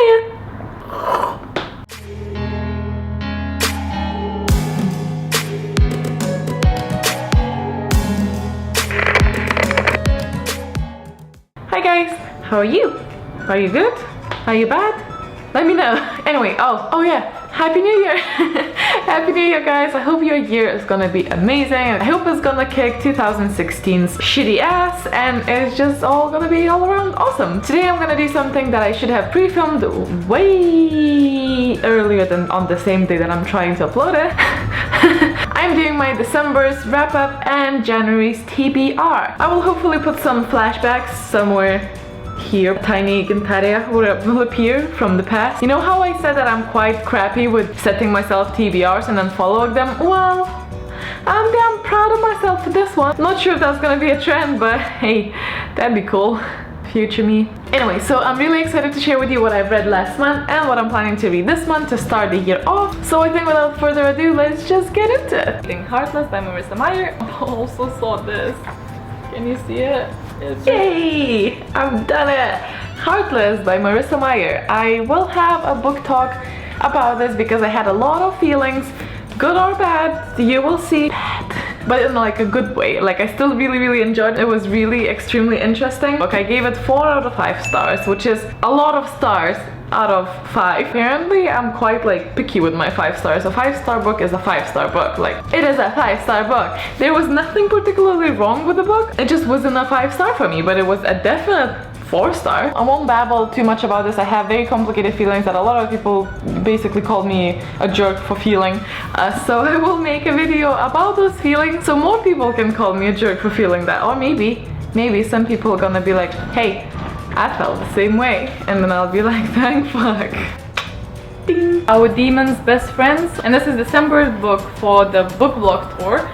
Hiya! Hi guys, how are you? Are you good? Are you bad? Let me know. Anyway, oh yeah, Happy New Year! Happy New Year guys, I hope your year is gonna be amazing. I hope it's gonna kick 2016's shitty ass and it's just all gonna be all around awesome. Today I'm gonna do something that I should have pre-filmed way earlier than on the same day that I'm trying to upload it. I'm doing my December's wrap-up and January's TBR. I will hopefully put some flashbacks somewhere here. Tiny Gintaria will appear from the past. You know how I said that I'm quite crappy with setting myself TBRs and then following them? Well, I'm damn proud of myself for this one. Not sure if that's gonna be a trend, but hey, that'd be cool. Future me. Anyway, so I'm really excited to share with you what I've read last month and what I'm planning to read this month to start the year off. So I think without further ado, let's just get into it. Reading Heartless by Marissa Meyer. I also saw this. Can you see it? Yay! I've done it! Heartless by Marissa Meyer. I will have a book talk about this because I had a lot of feelings, good or bad, you will see. But in like a good way. Like I still really enjoyed it. It was really extremely interesting. Look, I gave it 4 out of 5 stars, which is a lot of stars out of 5. Apparently I'm quite like picky with my 5 stars. A 5-star book is a 5-star book. Like it is a 5-star book. There was nothing particularly wrong with the book. It just wasn't a 5-star for me, but it was a definite 4-star. I won't babble too much about this. I have very complicated feelings that a lot of people basically called me a jerk for feeling. So I will make a video about those feelings so more people can call me a jerk for feeling that. Or maybe some people are gonna be like, hey, I felt the same way. And then I'll be like, thank fuck. Ding. Our Demon's Best Friends. And this is December's book for the book blog tour.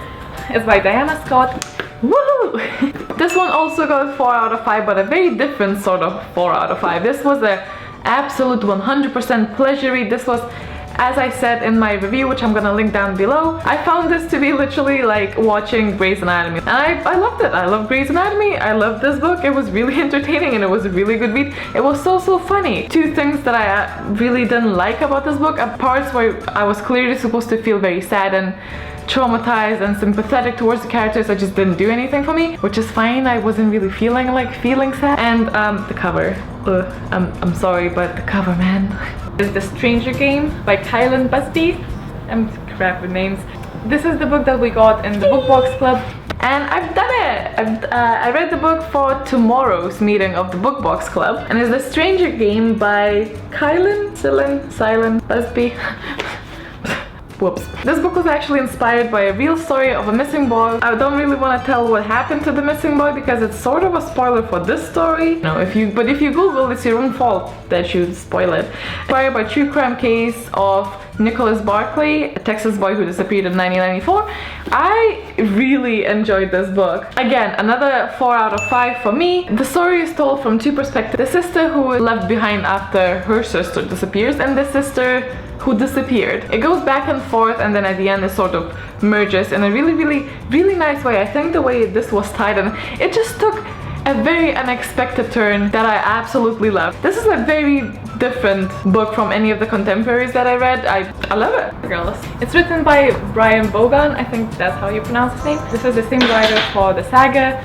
It's by Diana Scott. Woohoo! This one also got 4 out of 5, but a very different sort of 4 out of 5. This was an absolute 100% pleasure read. This was, as I said in my review, which I'm gonna link down below, I found this to be literally like watching Grey's Anatomy. And I loved it. I love Grey's Anatomy. I loved this book. It was really entertaining and it was a really good read. It was so funny. 2 things that I really didn't like about this book are parts where I was clearly supposed to feel very sad and traumatized and sympathetic towards the characters. I just didn't do anything for me, which is fine. I wasn't really feeling sad. And the cover. I'm sorry, but the cover, man. Is The Stranger Game by Kylan Busby. I'm crap with names. This is the book that we got in the Book Box Club. And I've done it! I read the book for tomorrow's meeting of the Book Box Club. And it's The Stranger Game by Kylan Busby. Whoops. This book was actually inspired by a real story of a missing boy. I don't really want to tell what happened to the missing boy because it's sort of a spoiler for this story. No, if you Google, it's your own fault that you spoil it. Inspired by true crime case of Nicholas Barkley, a Texas boy who disappeared in 1994. I really enjoyed this book. Again, another 4 out of 5 for me. The story is told from 2 perspectives. The sister who was left behind after her sister disappears and the sister who disappeared. It goes back and forth and then at the end it sort of merges in a really nice way. I think the way this was tied and it just took a very unexpected turn that I absolutely loved. This is a very different book from any of the contemporaries that I read. I love it. Girls. It's written by Brian Bogan. I think that's how you pronounce his name. This is the same writer for the saga.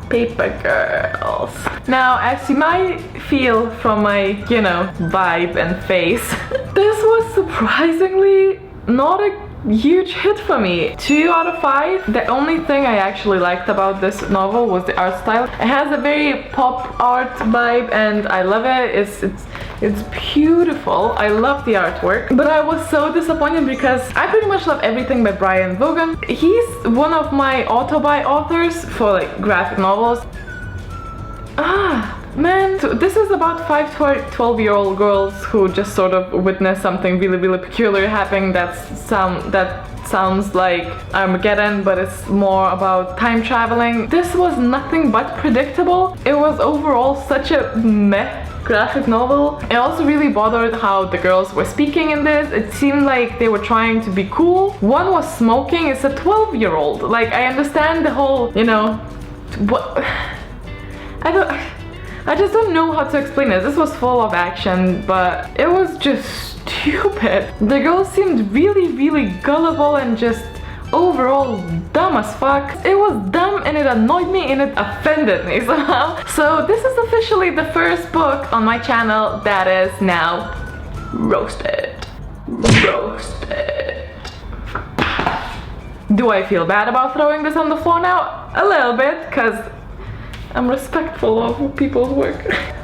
Paper Girls. Now, as you might feel from my, vibe and face, this was surprisingly not a huge hit for me. 2 out of 5. The only thing I actually liked about this novel was the art style. It has a very pop art vibe and I love it. It's beautiful. I love the artwork. But I was so disappointed because I pretty much love everything by Brian Vaughan. He's one of my auto-buy authors for like graphic novels. Man, so this is about 5 12-year-old girls who just sort of witness something really peculiar happening that sounds like Armageddon, but it's more about time traveling. This was nothing but predictable. It was overall such a meh graphic novel. It also really bothered how the girls were speaking in this. It seemed like they were trying to be cool. One was smoking. It's a 12-year-old. Like, I understand the whole, what... I just don't know how to explain it. This was full of action, but it was just stupid. The girl seemed really gullible and just overall dumb as fuck. It was dumb and it annoyed me and it offended me somehow. So this is officially the first book on my channel that is now roasted. Roasted. Do I feel bad about throwing this on the floor now? A little bit, because I'm respectful of people's work.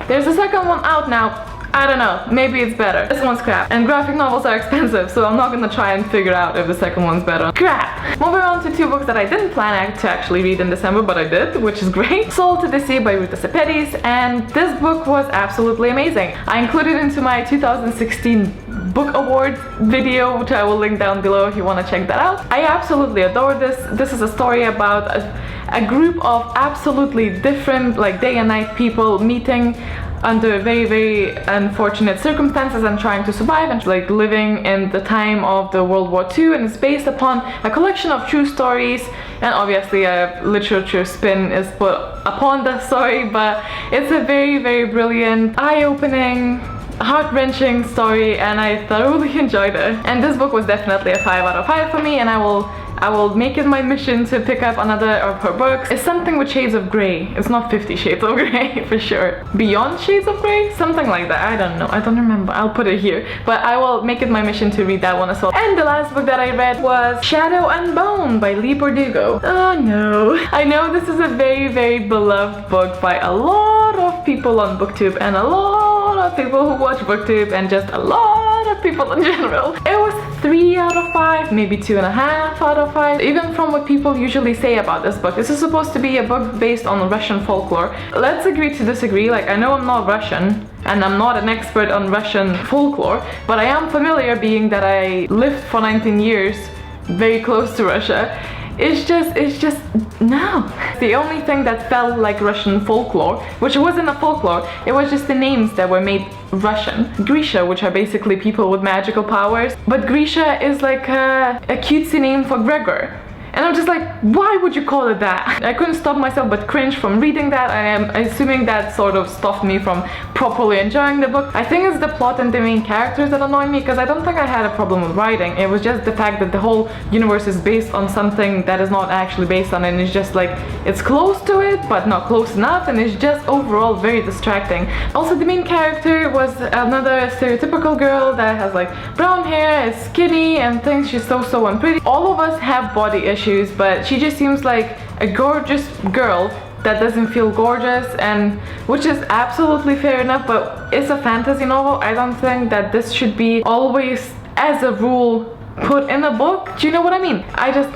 There's a second one out now. I don't know, maybe it's better. This one's crap, and graphic novels are expensive, so I'm not gonna try and figure out if the second one's better. Crap! Moving on to 2 books that I didn't plan to actually read in December, but I did, which is great. Soul to the Sea by Ruta Sepetys, and this book was absolutely amazing. I included it into my 2016 Book Awards video, which I will link down below if you want to check that out. I absolutely adore this. This is a story about a group of absolutely different, like, day and night people meeting under very unfortunate circumstances and trying to survive and like living in the time of the World War II, and it's based upon a collection of true stories, and obviously a literature spin is put upon the story, but it's a very brilliant, eye-opening, heart-wrenching story, and I thoroughly enjoyed it. And this book was definitely a 5 out of 5 for me, and I will make it my mission to pick up another of her books. It's something with shades of grey. It's not 50 Shades of Grey for sure. Beyond Shades of Grey? Something like that. I don't know. I don't remember. I'll put it here. But I will make it my mission to read that one as well. And the last book that I read was Shadow and Bone by Leigh Bardugo. Oh no. I know this is a very beloved book by a lot of people on BookTube and a lot of people who watch BookTube and just a lot of people in general. It was 3 out of 5, maybe 2.5 out of 5. Even from what people usually say about this book. This is supposed to be a book based on Russian folklore. Let's agree to disagree. Like, I know I'm not Russian and I'm not an expert on Russian folklore, but I am familiar, being that I lived for 19 years very close to Russia. It's just, no. The only thing that felt like Russian folklore, which wasn't a folklore, it was just the names that were made Russian. Grisha, which are basically people with magical powers, but Grisha is like a cutesy name for Gregor. And I'm just like, why would you call it that? I couldn't stop myself but cringe from reading that. I am assuming that sort of stopped me from properly enjoying the book. I think it's the plot and the main characters that annoy me, because I don't think I had a problem with writing. It was just the fact that the whole universe is based on something that is not actually based on it, and it's just like, it's close to it but not close enough, and it's just overall very distracting. Also, the main character was another stereotypical girl that has like brown hair, is skinny and thinks she's so unpretty. All of us have body issues, but she just seems like a gorgeous girl that doesn't feel gorgeous, and which is absolutely fair enough, but it's a fantasy novel. I don't think that this should be always, as a rule, put in a book. Do you know what I mean? I just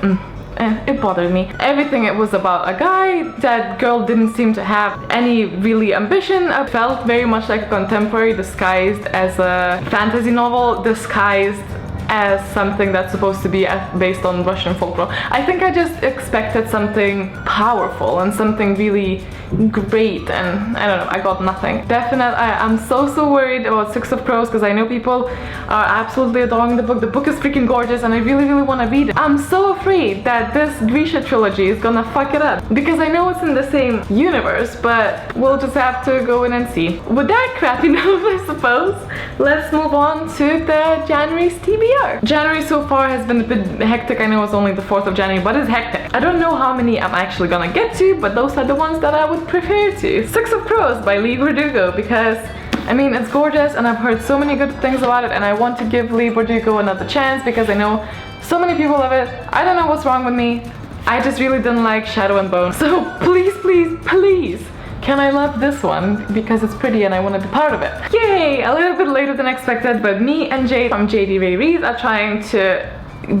it bothered me. Everything, it was about a guy. That girl didn't seem to have any really ambition. It felt very much like a contemporary disguised as a fantasy novel, disguised as something that's supposed to be based on Russian folklore. I think I just expected something powerful and something really great, and I don't know, I got nothing. Definitely, I'm so worried about Six of Crows, because I know people are absolutely adoring the book. The book is freaking gorgeous and I really want to read it. I'm so afraid that this Grisha trilogy is gonna fuck it up, because I know it's in the same universe, but we'll just have to go in and see. With that crappy note, I suppose, let's move on to the January's TBR. January so far has been a bit hectic. I know it's only the 4th of January, but it's hectic. I don't know how many I'm actually gonna get to, but those are the ones that I would prefer to. Six of Crows by Leigh Bardugo, because I mean, it's gorgeous and I've heard so many good things about it, and I want to give Leigh Bardugo another chance because I know so many people love it. I don't know what's wrong with me. I just really didn't like Shadow and Bone. So please, can I love this one, because it's pretty and I want to be part of it. Yay! A little bit later than expected, but me and Jade from JD Ray Reads are trying to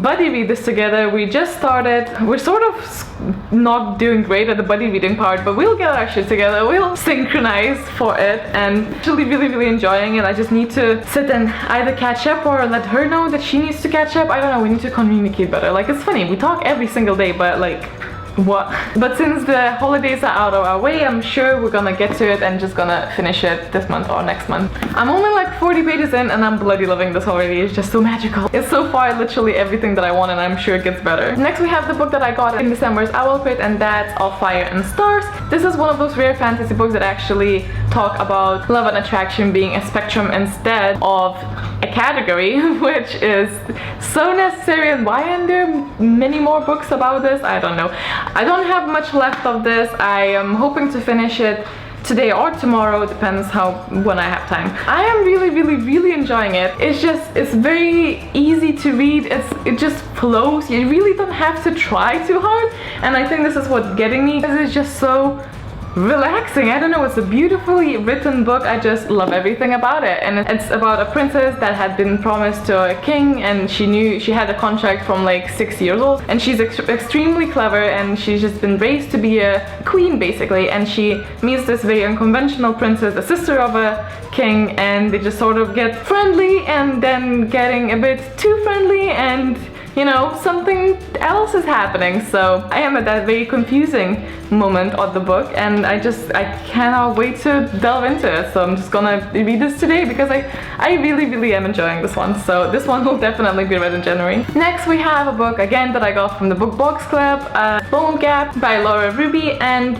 buddy read this together. We just started. We're sort of not doing great at the buddy reading part, but we'll get our shit together. We'll synchronize for it, and actually really enjoying it. I just need to sit and either catch up or let her know that she needs to catch up. I don't know, we need to communicate better. Like, it's funny, we talk every single day, but like, What? But since the holidays are out of our way, I'm sure we're gonna get to it and just gonna finish it this month or next month. I'm only like 40 pages in and I'm bloody loving this already. It's just so magical. It's so far literally everything that I want, and I'm sure it gets better. Next we have the book that I got in December's Owl Crate, and that's Of Fire and Stars. This is one of those rare fantasy books that actually talk about love and attraction being a spectrum instead of a category, which is so necessary. And why aren't there many more books about this? I don't know. I don't have much left of this. I am hoping to finish it today or tomorrow, depends when I have time. I am really enjoying it. It's very easy to read. It just flows. You really don't have to try too hard, and I think this is what's getting me, because it's just so relaxing. I don't know, it's a beautifully written book. I just love everything about it. And it's about a princess that had been promised to a king, and she had a contract from like 6 years old, and she's extremely clever, and she's just been raised to be a queen basically, and she meets this very unconventional princess, the sister of a king, and they just sort of get friendly, and then getting a bit too friendly, and you know, something else is happening. So I am at that very confusing moment of the book, and I cannot wait to delve into it. So I'm just gonna read this today because I really am enjoying this one. So this one will definitely be read in January. Next we have a book again that I got from the Book Box Club, Bone Gap by Laura Ruby, and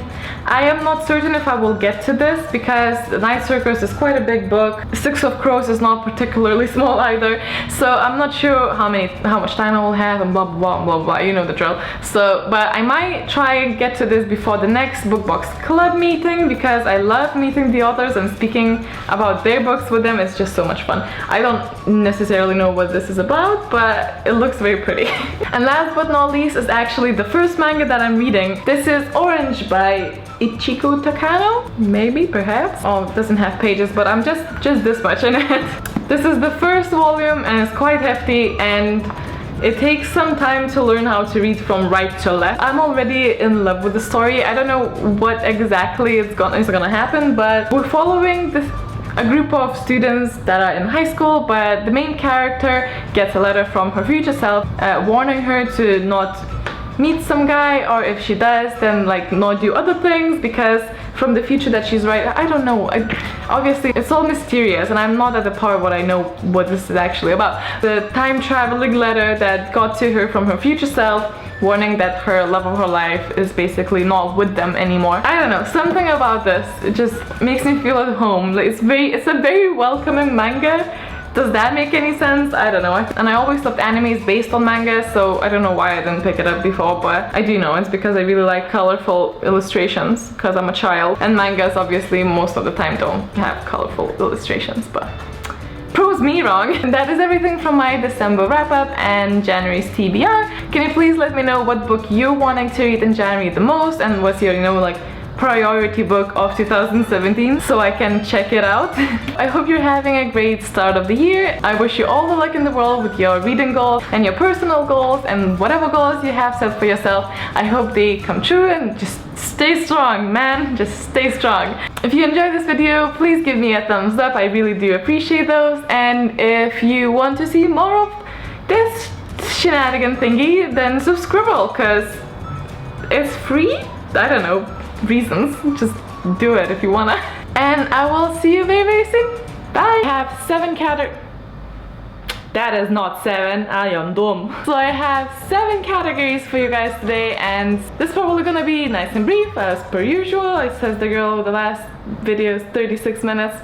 I am not certain if I will get to this because The Night Circus is quite a big book. Six of Crows is not particularly small either, so I'm not sure how much time I will have, and blah blah blah blah, you know the drill. So, but I might try and get to this before the next Book Box Club meeting, because I love meeting the authors and speaking about their books with them. It's just so much fun. I don't necessarily know what this is about, but it looks very pretty. And last but not least is actually the first manga that I'm reading. This is Orange by Ichiko Takano, maybe, perhaps. Oh, it doesn't have pages, but I'm just this much in it. This is the first volume, and it's quite hefty, and it takes some time to learn how to read from right to left. I'm already in love with the story. I don't know what exactly is gonna happen, but we're following a group of students that are in high school, but the main character gets a letter from her future self warning her to not meet some guy, or if she does, then like not do other things, because from the future that she's right. I don't know. Obviously it's all mysterious, and I'm not at the part where I know what this is actually about. The time traveling letter that got to her from her future self, warning that her love of her life is basically not with them anymore. I don't know, something about this, it just makes me feel at home. Like, it's a very welcoming manga. Does that make any sense? I don't know. And I always loved animes based on manga, so I don't know why I didn't pick it up before, but I do know it's because I really like colorful illustrations, because I'm a child, and mangas obviously most of the time don't have colorful illustrations, but proves me wrong. And that is everything from my December wrap-up and January's TBR. Can you please let me know what book you're wanting to read in January the most, and what's your, you know, like, priority book of 2017, so I can check it out. I hope you're having a great start of the year. I wish you all the luck in the world with your reading goals and your personal goals and whatever goals you have set for yourself. I hope they come true, and just stay strong, man. Just stay strong. If you enjoyed this video, please give me a thumbs up. I really do appreciate those. And if you want to see more of this shenanigan thingy, then subscribe, because it's free. I don't know reasons, just do it if you wanna. And I will see you very soon. Bye. I have 7 categories. That is not 7, I am dumb. So I have 7 categories for you guys today, and this is probably gonna be nice and brief as per usual. It says the girl with the last video is 36 minutes.